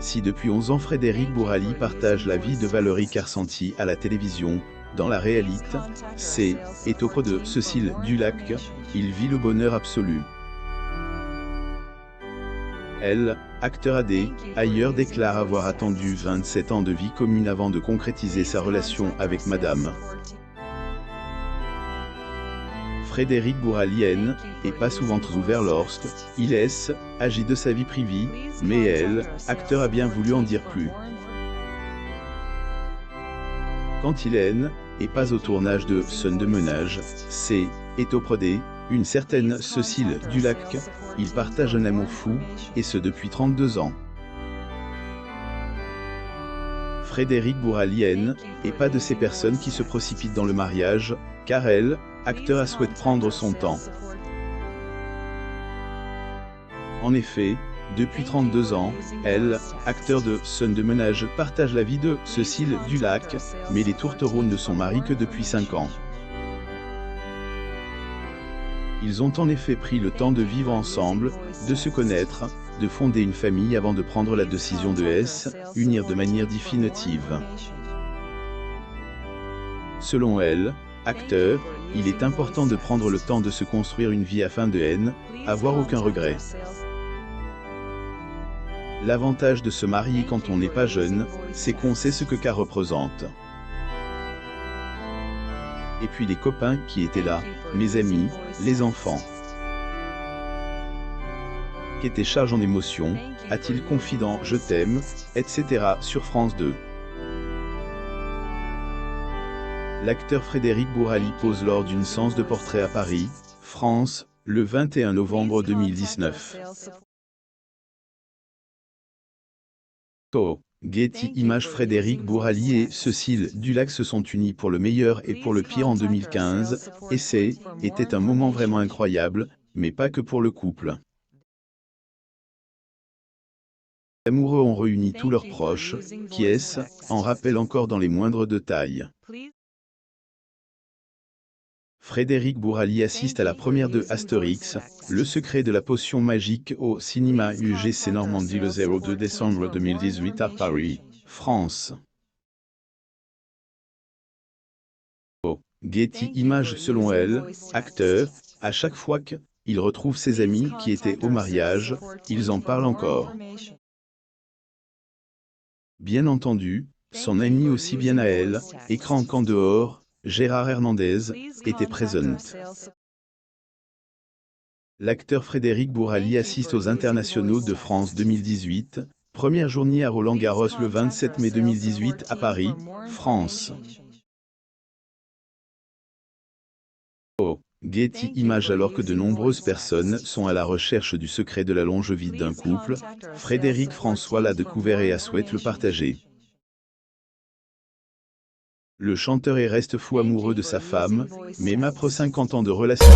Si depuis 11 ans Frédéric Bourali partage la vie de Valérie Carcenti à la télévision, dans la réalité, c'est, est auprès de Cécile Dulac, il vit le bonheur absolu. Elle, acteur AD, ailleurs déclare avoir attendu 27 ans de vie commune avant de concrétiser sa relation avec Madame. Frédéric Bourali est pas souvent ouvert lorsque il agit de sa vie privée, mais elle, acteur a bien voulu en dire plus. Quand il et pas au tournage de Scène de ménage, est auprès une certaine Cécile Dulac, il partage un amour fou, et ce depuis 32 ans. Frédéric Bourali est pas de ces personnes qui se précipitent dans le mariage, car elle, acteur, souhaite prendre son temps. En effet, depuis 32 ans, elle, acteur de Scène de ménage, partage la vie de Cécile Dulac, mais les tourtereaux ne sont mariés que depuis 5 ans. Ils ont en effet pris le temps de vivre ensemble, de se connaître, de fonder une famille avant de prendre la décision de unir de manière définitive. Selon elle, acteur, il est important de prendre le temps de se construire une vie afin de avoir aucun regret. L'avantage de se marier quand on n'est pas jeune, c'est qu'on sait ce que ça représente. Et puis les copains qui étaient là, mes amis, les enfants. Qu'était chargé en émotions, a-t-il confident Je t'aime, etc. sur France 2. L'acteur Frédéric Bourali pose lors d'une séance de portrait à Paris, France, le 21 novembre 2019. Getty Images. Frédéric Bourali et Cécile Dulac se sont unis pour le meilleur et pour le pire en 2015, et était un moment vraiment incroyable, mais pas que pour le couple. Les amoureux ont réuni tous leurs proches, qui en rappellent encore dans les moindres détails. Frédéric Bourali assiste à la première de Astérix, Le secret de la potion magique au cinéma UGC Normandie le 02 décembre 2018 à Paris, France. Getty Images. Selon elle, acteur, à chaque fois qu'il retrouve ses amis qui étaient au mariage, ils en parlent encore. Bien entendu, son ami aussi bien à elle, écran qu'en dehors, Gérard Hernandez, était présent. L'acteur Frédéric Bourali assiste aux Internationaux de France 2018, première journée à Roland-Garros le 27 mai 2018 à Paris, France. Getty Images. Alors que de nombreuses personnes sont à la recherche du secret de la longévité d'un couple, Frédéric François l'a découvert et souhaite le partager. Le chanteur reste fou amoureux de sa femme, même après 50 ans de relation.